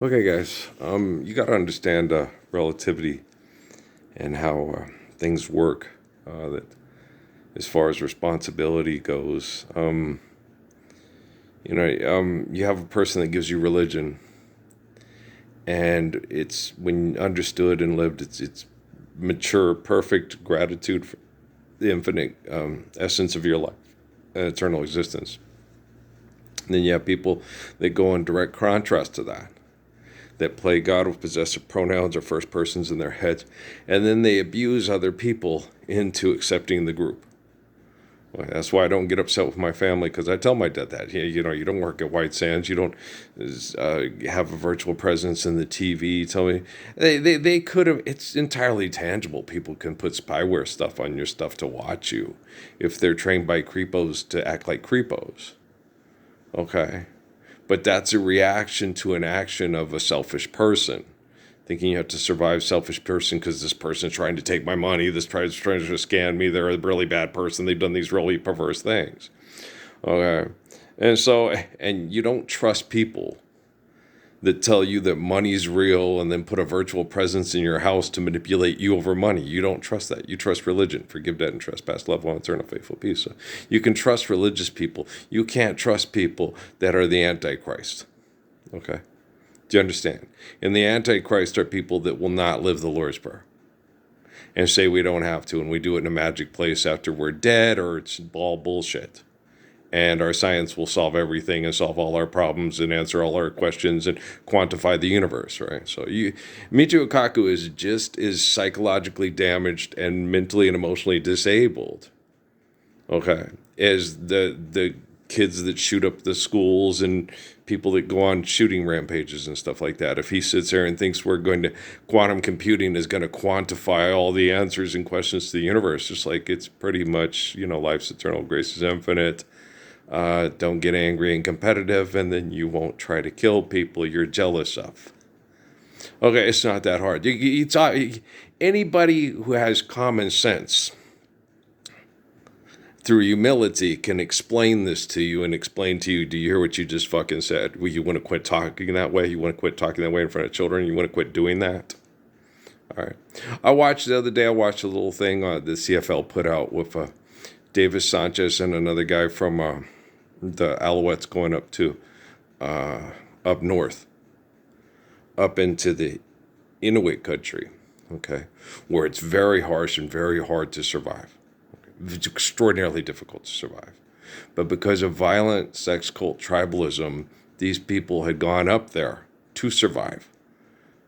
Okay, guys. You got to understand relativity and how things work. That as far as responsibility goes, you have a person that gives you religion, and it's when understood and lived, it's mature, perfect gratitude for the infinite essence of your life, and eternal existence. And then you have people that go in direct contrast to that play God with possessive pronouns or first persons in their heads, and then they abuse other people into accepting the group. Well, that's why I don't get upset with my family, because I tell my dad that you don't work at White Sands, you don't have a virtual presence in the TV. Tell me they could have. It's entirely tangible. People can put spyware stuff on your stuff to watch you if they're trained by creepos to act like creepos. Okay, but that's a reaction to an action of a selfish person. Thinking you have to survive selfish person because this person's trying to take my money, this tries trying to scam me, they're a really bad person, they've done these really perverse things. Okay. And you don't trust people that tell you that money's real and then put a virtual presence in your house to manipulate you over money. You don't trust that. You trust religion. Forgive debt and trespass, love one, eternal, faithful peace. So you can trust religious people. You can't trust people that are the Antichrist. Okay? Do you understand? And the Antichrist are people that will not live the Lord's Prayer and say we don't have to, and we do it in a magic place after we're dead, or it's all bullshit. And our science will solve everything and solve all our problems and answer all our questions and quantify the universe, right? So Michio Kaku is just as psychologically damaged and mentally and emotionally disabled, okay, as the kids that shoot up the schools and people that go on shooting rampages and stuff like that. If he sits there and thinks we're going to quantum computing is going to quantify all the answers and questions to the universe, just like it's pretty much, life's eternal, grace is infinite. Don't get angry and competitive, and then you won't try to kill people you're jealous of. Okay, it's not that hard. Anybody who has common sense through humility can explain this to you and explain to you, do you hear what you just fucking said? Well, you want to quit talking that way? You want to quit talking that way in front of children? You want to quit doing that? All right. The other day, I watched a little thing the CFL put out with Davis Sanchez and another guy from the Alouettes going up north, up into the Inuit country, okay, where it's very harsh and very hard to survive. It's extraordinarily difficult to survive. But because of violent sex cult tribalism, these people had gone up there to survive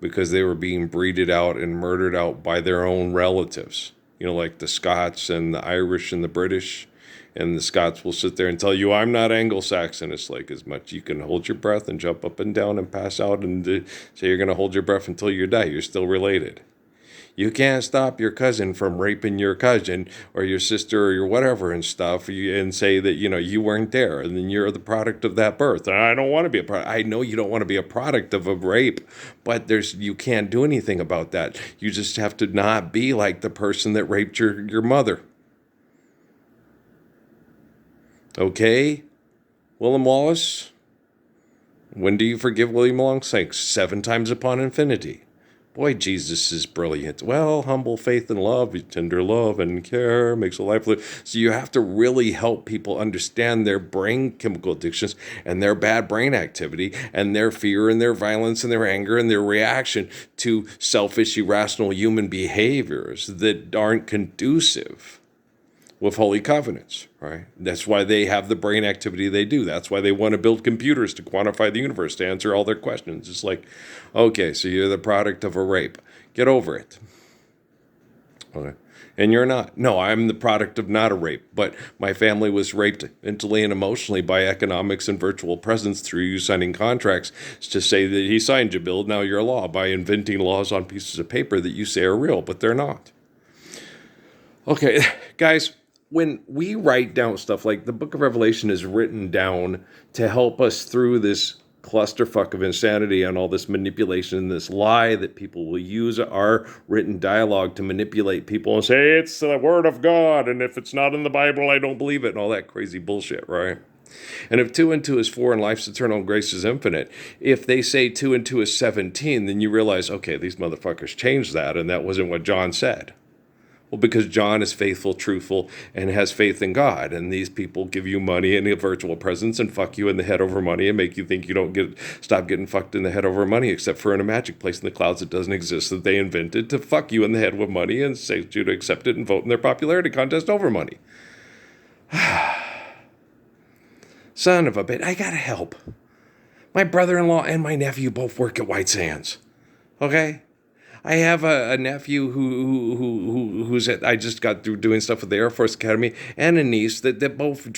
because they were being breeded out and murdered out by their own relatives. Like the Scots and the Irish and the British. And the Scots will sit there and tell you, I'm not Anglo-Saxon. It's like as much you can hold your breath and jump up and down and pass out and say you're going to hold your breath until you die. You're still related. You can't stop your cousin from raping your cousin or your sister or your whatever and stuff and say that, you weren't there and then you're the product of that birth. I don't want to be a product. I know you don't want to be a product of a rape, but you can't do anything about that. You just have to not be like the person that raped your mother. Okay? William Wallace? When do you forgive William Long? Thanks. 7 times upon infinity. Boy, Jesus is brilliant. Well, humble faith and love, tender love and care makes a life live. So you have to really help people understand their brain chemical addictions and their bad brain activity and their fear and their violence and their anger and their reaction to selfish, irrational human behaviors that aren't conducive with holy covenants, right? That's why they have the brain activity they do. That's why they want to build computers to quantify the universe, to answer all their questions. It's like, okay, so you're the product of a rape. Get over it. Okay. And you're not. No, I'm the product of not a rape, but my family was raped mentally and emotionally by economics and virtual presence through you signing contracts to say that he signed you, Bill. Now you're a law by inventing laws on pieces of paper that you say are real, but they're not. Okay, guys, when we write down stuff like the book of Revelation is written down to help us through this clusterfuck of insanity and all this manipulation, this lie that people will use our written dialogue to manipulate people and say, it's the word of God, and if it's not in the Bible, I don't believe it, and all that crazy bullshit, right? And if 2 and 2 is 4 and life's eternal and grace is infinite, if they say 2 and 2 is 17, then you realize, okay, these motherfuckers changed that, and that wasn't what John said. Well, because John is faithful, truthful, and has faith in God. And these people give you money and a virtual presence and fuck you in the head over money and make you think you don't stop getting fucked in the head over money, except for in a magic place in the clouds that doesn't exist that they invented to fuck you in the head with money and say you to accept it and vote in their popularity contest over money. Son of a bitch, I gotta help. My brother-in-law and my nephew both work at White Sands. Okay? I have a nephew who's I just got through doing stuff with the Air Force Academy, and a niece that both,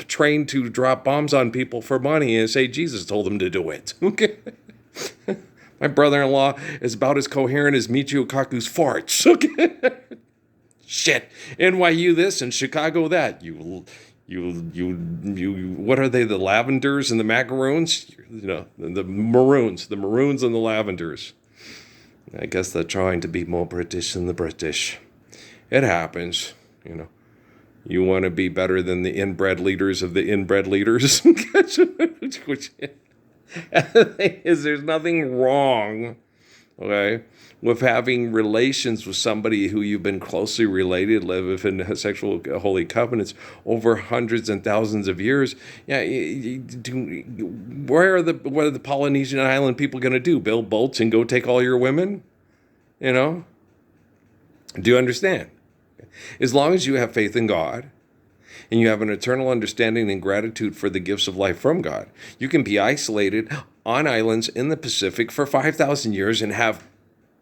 trained to drop bombs on people for money and say Jesus told them to do it. Okay. My brother-in-law is about as coherent as Michio Kaku's farts. Okay. Shit. NYU this and Chicago that. You what are they, the lavenders and the macaroons? The maroons and the lavenders. I guess they're trying to be more British than the British. It happens, You want to be better than the inbred leaders of the inbred leaders. Which, the thing is, there's nothing wrong, okay, with having relations with somebody who you've been closely related, live in sexual holy covenants over hundreds and thousands of years. Yeah, what are the Polynesian island people going to do? Build boats and go take all your women? Do you understand? As long as you have faith in God and you have an eternal understanding and gratitude for the gifts of life from God, you can be isolated on islands in the Pacific for 5,000 years and have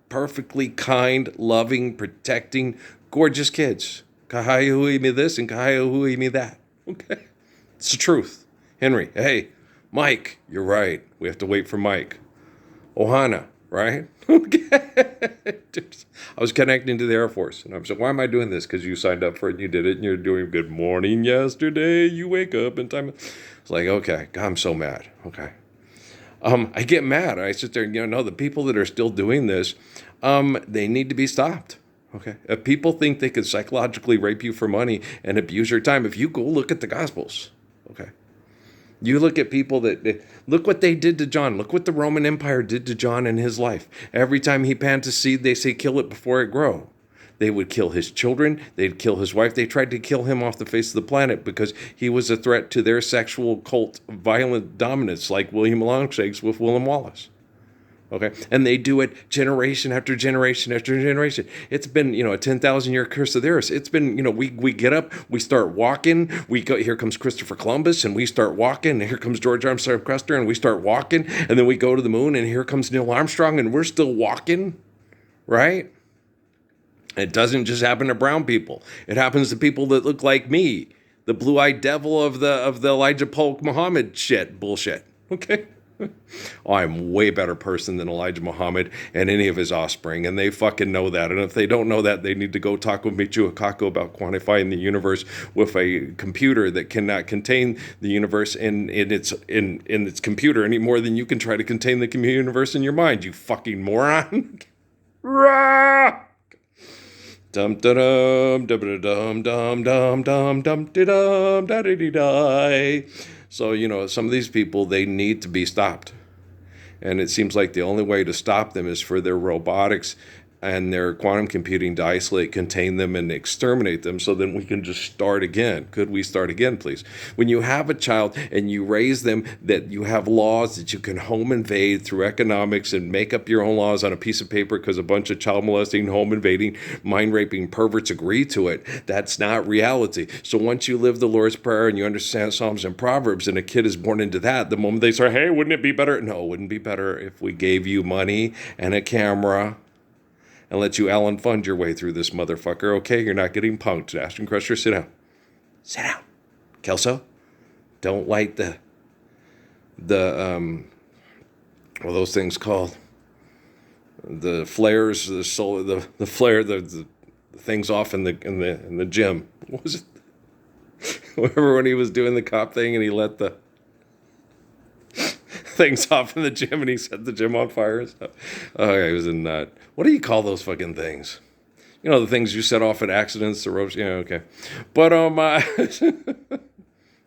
perfectly kind, loving, protecting, gorgeous kids. Kahai me this and kahai me that. Okay? It's the truth. Henry, hey, Mike, you're right. We have to wait for Mike. Ohana, right? Okay. I was connecting to the Air Force, and I was like, why am I doing this? Because you signed up for it and you did it, and you're doing good morning yesterday. You wake up in time. It's like, okay, God, I'm so mad. Okay. I get mad. I sit there and, the people that are still doing this, they need to be stopped. Okay. If people think they can psychologically rape you for money and abuse your time, if you go look at the Gospels, okay, you look at people look what they did to John. Look what the Roman Empire did to John in his life. Every time he plants a seed, they say, kill it before it grow. They would kill his children. They'd kill his wife. They tried to kill him off the face of the planet because he was a threat to their sexual cult violent dominance, like William Longshanks with William Wallace. Okay. And they do it generation after generation after generation. It's been, a 10,000-year curse of theirs. It's been, we get up, we start walking. Here comes Christopher Columbus, and we start walking. And here comes George Armstrong Custer, and we start walking. And then we go to the moon, and here comes Neil Armstrong, and we're still walking. Right? It doesn't just happen to brown people. It happens to people that look like me, the blue-eyed devil of the Elijah Polk Muhammad bullshit. Okay, I'm a way better person than Elijah Muhammad and any of his offspring, and they fucking know that. And if they don't know that, they need to go talk with Michio Kaku about quantifying the universe with a computer that cannot contain the universe in its computer any more than you can try to contain the universe in your mind. You fucking moron. Rah! Dum da dum dum dum dum dum dum dum dum da dee die. So some of these people, they need to be stopped, and it seems like the only way to stop them is for their robotics and their quantum computing to isolate, contain them, and exterminate them, so then we can just start again. Could we start again, please? When you have a child and you raise them, that you have laws that you can home invade through economics and make up your own laws on a piece of paper because a bunch of child molesting, home invading, mind raping perverts agree to it. That's not reality. So once you live the Lord's Prayer and you understand Psalms and Proverbs, and a kid is born into that, the moment they say, hey, wouldn't it be better? No, it wouldn't be better if we gave you money and a camera and let you Alan fund your way through this motherfucker. Okay, you're not getting punked. Ashton Crusher, sit down. Sit down. Kelso, don't light the what are those things called? The flares, the flare, the things off in the gym. What was it? Remember when he was doing the cop thing and he let the things off in the gym and he set the gym on fire and stuff? Okay, he was a nut. What do you call those fucking things? The things you set off in accidents, the ropes. Yeah, okay. But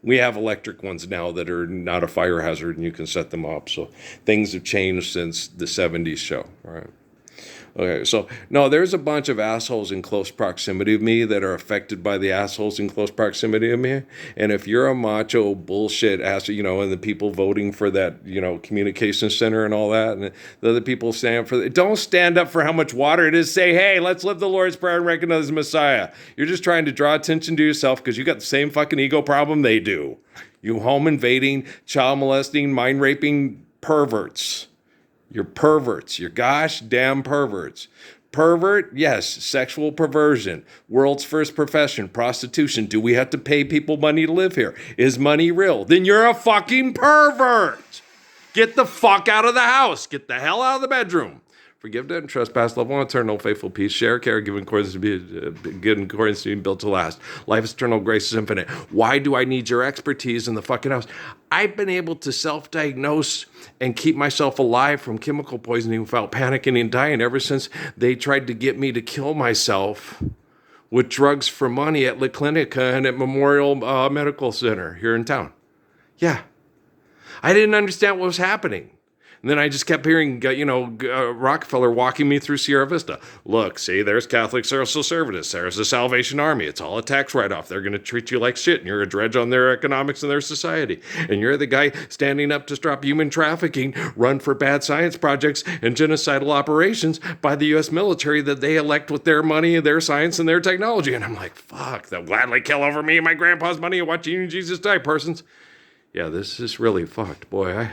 We have electric ones now that are not a fire hazard and you can set them up. So things have changed since the 70s show, right? Okay, so no, there's a bunch of assholes in close proximity of me that are affected by the assholes in close proximity of me. And if you're a macho bullshit ass, and the people voting for that, communication center and all that, and the other people stand for don't stand up for how much water it is. Say, hey, let's live the Lord's Prayer and recognize the Messiah. You're just trying to draw attention to yourself because you got the same fucking ego problem they do. You home invading, child molesting, mind raping perverts. You're perverts. You're gosh damn perverts. Pervert, yes, sexual perversion, world's first profession, prostitution. Do we have to pay people money to live here? Is money real? Then you're a fucking pervert. Get the fuck out of the house. Get the hell out of the bedroom. Forgive, debt, and trespass, love one, eternal, faithful, peace, share, care, give in accordance to be good in accordance to be built to last. Life is eternal, grace is infinite. Why do I need your expertise in the fucking house? I've been able to self-diagnose and keep myself alive from chemical poisoning without panicking and dying ever since they tried to get me to kill myself with drugs for money at La Clinica and at Memorial Medical Center here in town. Yeah. I didn't understand what was happening. And then I just kept hearing, Rockefeller walking me through Sierra Vista. Look, see, there's Catholic Social Service. There's the Salvation Army. It's all a tax write-off. They're going to treat you like shit, and you're a dredge on their economics and their society. And you're the guy standing up to stop human trafficking, run for bad science projects and genocidal operations by the U.S. military that they elect with their money, their science, and their technology. And I'm like, fuck, they'll gladly kill over me and my grandpa's money and watch you Jesus die, persons. Yeah, this is really fucked, boy.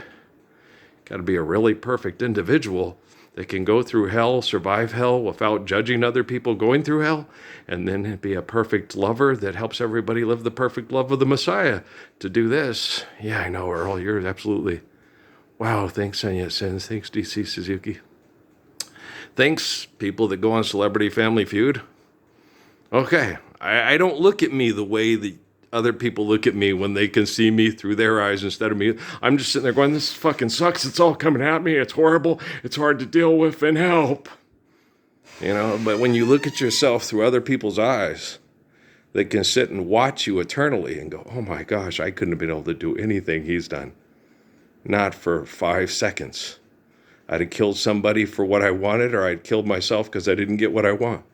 Got to be a really perfect individual that can go through hell, survive hell without judging other people going through hell, and then be a perfect lover that helps everybody live the perfect love of the Messiah to do this. Yeah, I know, Earl, you're absolutely... Wow, thanks, Sonia Sins. Thanks, DC Suzuki. Thanks, people that go on Celebrity Family Feud. Okay, I don't look at me the way that other people look at me when they can see me through their eyes instead of me. I'm just sitting there going, this fucking sucks. It's all coming at me. It's horrible. It's hard to deal with and help. But when you look at yourself through other people's eyes, they can sit and watch you eternally and go, oh my gosh, I couldn't have been able to do anything he's done. Not for 5 seconds. I'd have killed somebody for what I wanted, or I'd killed myself because I didn't get what I want.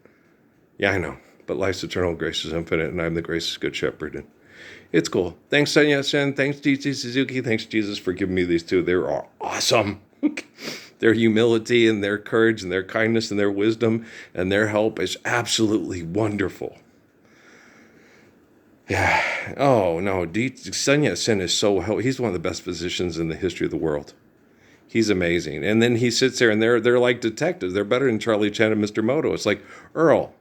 Yeah, I know. But life's eternal, grace is infinite, and I'm the gracious good shepherd. And it's cool. Thanks, Sonia Sen. Thanks, DC Suzuki. Thanks, Jesus, for giving me these two. They're awesome. Their humility and their courage and their kindness and their wisdom and their help is absolutely wonderful. Yeah. Oh, no. Sonia Sen is so helpful. He's one of the best physicians in the history of the world. He's amazing. And then he sits there, and they're like detectives. They're better than Charlie Chan and Mr. Moto. It's like, Earl,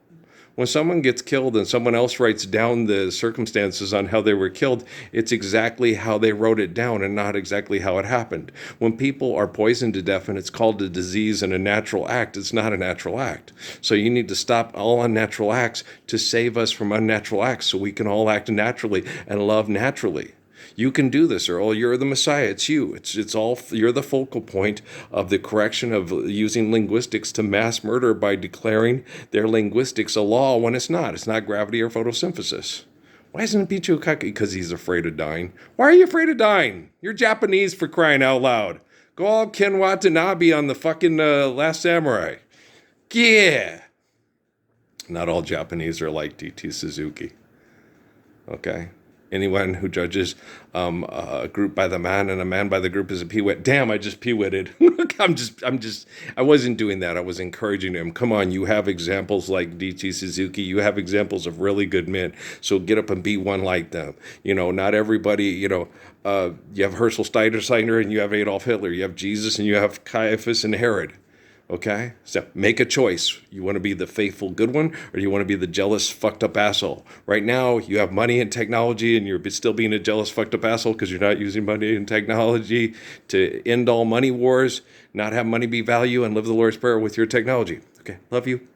when someone gets killed and someone else writes down the circumstances on how they were killed, it's exactly how they wrote it down and not exactly how it happened. When people are poisoned to death and it's called a disease and a natural act, it's not a natural act. So you need to stop all unnatural acts to save us from unnatural acts so we can all act naturally and love naturally. You can do this, Earl. You're the Messiah. It's you. It's all. You're the focal point of the correction of using linguistics to mass murder by declaring their linguistics a law when it's not. It's not gravity or photosynthesis. Why isn't it Pichu Kaki? Because he's afraid of dying. Why are you afraid of dying? You're Japanese, for crying out loud. Go all Ken Watanabe on the fucking Last Samurai. Yeah. Not all Japanese are like DT Suzuki. Okay. Anyone who judges a group by the man and a man by the group is a peewit. Damn, I just peewitted. I wasn't doing that. I was encouraging him. Come on, you have examples like DT Suzuki. You have examples of really good men. So get up and be one like them. Not everybody, you have Herschel Steiner and you have Adolf Hitler. You have Jesus and you have Caiaphas and Herod. Okay? So make a choice. You want to be the faithful good one, or do you want to be the jealous, fucked up asshole? Right now, you have money and technology, and you're still being a jealous, fucked up asshole because you're not using money and technology to end all money wars, not have money be value, and live the Lord's Prayer with your technology. Okay? Love you.